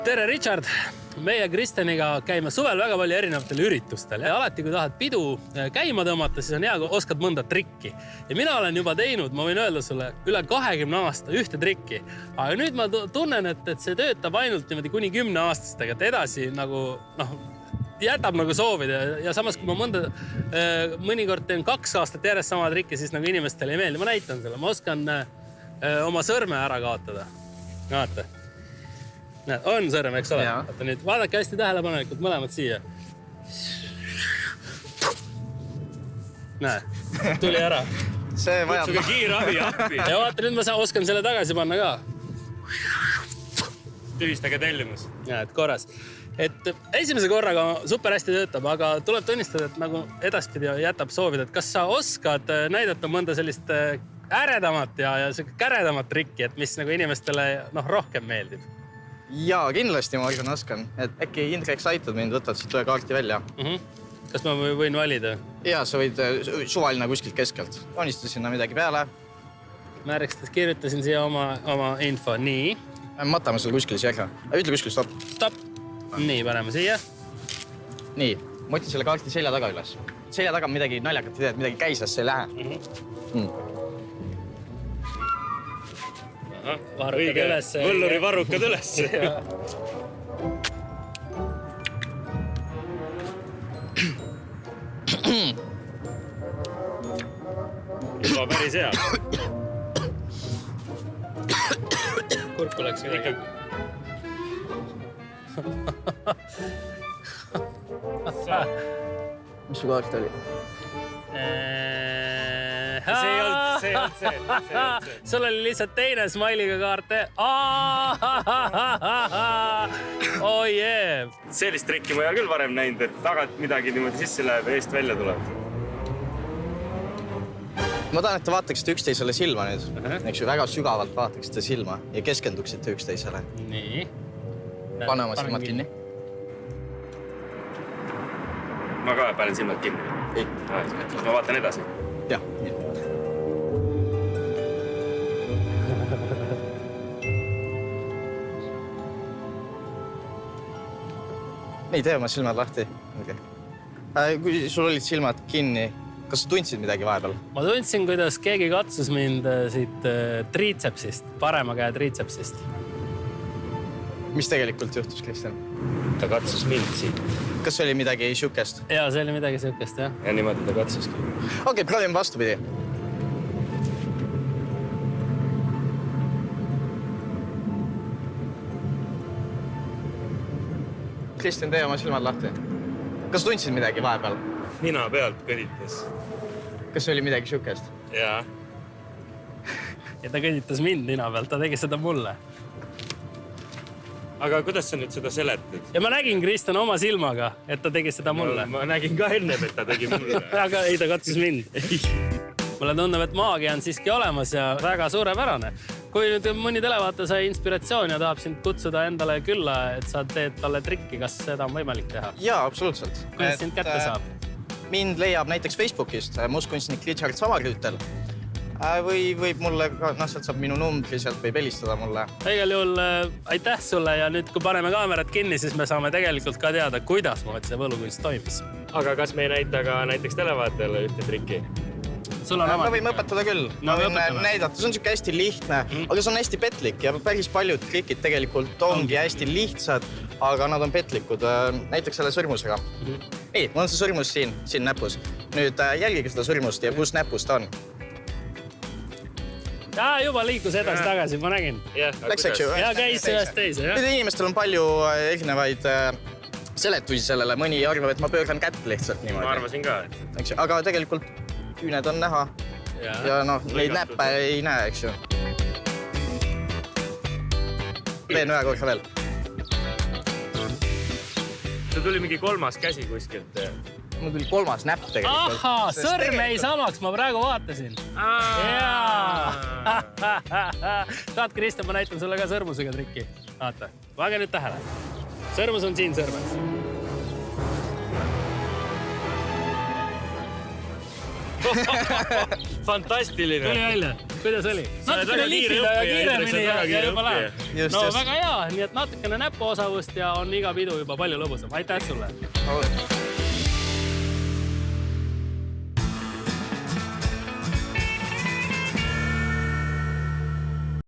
Tere, Richard! Meie Kristjaniga käime suvel väga palju erinevatel üritustel ja alati, kui tahad pidu käima tõmmata, siis on hea, kui oskad mõnda trikki. Ja mina olen juba teinud, ma võin öelda sulle, üle 20 aasta ühte trikki. Aga nüüd ma tunnen, et see töötab ainult niimoodi kuni 10 aastastega, et edasi nagu, jätab nagu soovida. Ja samas, kui ma mõnikord teen 2 aastat järjest sama trikki, siis nagu inimestele ei meeldi. Ma näitan selle, ma oskan oma sõrme ära kaotada. Vaata. Näed, on sõrm, eks ole? Vaata nüüd, vaadake hästi tähelepanelikult mõlemad siia. Näe, tuli ära. See vajab. Kutsuge kiirabi appi. Ja vaata, nüüd ma oskan selle tagasi panna ka. Tühistage tellimus. Näed, korras. Et esimese korraga super hästi töötab, aga tuleb tunnistada, et nagu edaspidi jätab soovida. Et kas sa oskad näidata mõnda sellist äredamat ja käredamat trikki, et mis nagu inimestele rohkem meeldib? Jaa, kindlasti ma oskan. Et äkki Indreks aitad mind, võtad siit ühe kaarti välja. Kas ma võin valida? Jaa, sa võid suvaline kuskilt keskelt. Joonista sinna midagi peale. Märkstes kirjutasin siia oma info. Nii. Matame selle kuskile siia. Ütle kuskil stopp. Stopp. Nii, paneme siia. Nii, ma võtin selle kaarti selja taga üles. Selja taga midagi naljakat ideed, midagi käisest see ei lähe. Varrukad üles. Võlluri varrukad üles. Juba päris hea. Kurku läks midagi. Mis su kaart oli? See ei olnud see. Sul oli lihtsalt teine smailiga kaarte. Oh yeah. Sellist trikki ma ei ole küll varem näinud, et tagant midagi niimoodi sisse läheb ja eest välja tuleb. Ma tahan, et te vaataksite üksteisele silma nüüd. Eks ju, väga sügavalt vaataksite silma ja keskenduksite üksteisele. Nii. Pane oma silmad kinni. Ma ka panen silmad kinni. Ei. Ma vaatan edasi. Jah. Nii, tee oma silmad lahti. Kui sul olid silmad kinni, kas sa tundsid midagi vahepeal? Ma tundsin, kuidas keegi katsus mind siit triitsepsist, parema käe triitsepsist. Mis tegelikult juhtus, Kristjan? Ta katsus mind siit. Kas oli midagi siukest? Jaa, see oli midagi siukest, jah. Ja niimoodi ta katsuski. Okei, proovime vastupidi. Kristjan, tee oma silmad lahti. Kas tundsid midagi vahepeal? Nina pealt kõditas. Kas oli midagi siukest? Jaa. Ja ta kõditas mind nina pealt, ta tegi seda mulle. Aga kuidas sa nüüd seda seletad? Ja ma nägin Kristjan oma silmaga, et ta tegi seda mulle. Ma nägin ka ennem, et ta tegi mulle. Aga ei, ta katsus mind. Mulle tundub, et maagia on siiski olemas ja väga suurepärane. Kui nüüd mõni televaata sai inspiratsioon ja tahab sind kutsuda endale külla, et sa teed talle trikki, kas seda on võimalik teha? Jaa, absoluutselt. Kuidas sind kätte saab? Mind leiab näiteks Facebookist mustkunstnik Richard Samarüütel. Või võib mulle, sealt saab minu numbri, sealt võib helistada mulle. Igal juhul aitäh sulle ja nüüd, kui paneme kaamerad kinni, siis me saame tegelikult ka teada, kuidas see võlukunst toimis. Aga kas me ei näita ka näiteks televaatajale ühte trikki? Me võime õpetada küll. Ma võin näidata, see on siuke hästi lihtne, aga see on hästi petlik ja päris paljud trikid tegelikult ongi hästi lihtsad, aga nad on petlikud. Näiteks selle sõrmusega. Nii, mul on see sõrmus siin näpus. Nüüd jälgige seda sõrmust ja kus näpus ta on. Jaa, juba liikus edasi-tagasi, ma nägin. Läks, eks ju? Ja käis ühest teise, jah? Nüüd inimestel on palju erinevaid seletusi sellele. Mõni arvab, et ma pööran kätt lihtsalt niimoodi. Ma arvasin ka. Aga tegelikult küüned on näha ja neid näppe ei näe, eks ju. Teen ühe korra veel. See tuli mingi 3. käsi kuskilt. Mul tuli 3. näpp tegelikult. Ahaa, sõrm ei samaks, ma praegu vaatasin. Jaa. Tahad, Kristjan, ma näitan sulle ka sõrmusega trikki. Vaata, vaage nüüd tähele. Sõrmus on siin sõrmes. Fantastiline. Tuli välja. kuidas oli? Natukene lihvida ja kiiremini ja juba läheb. No väga hea, nii et natukene näpuosavust ja on iga pidu juba palju lõbusam. Aitäh sulle!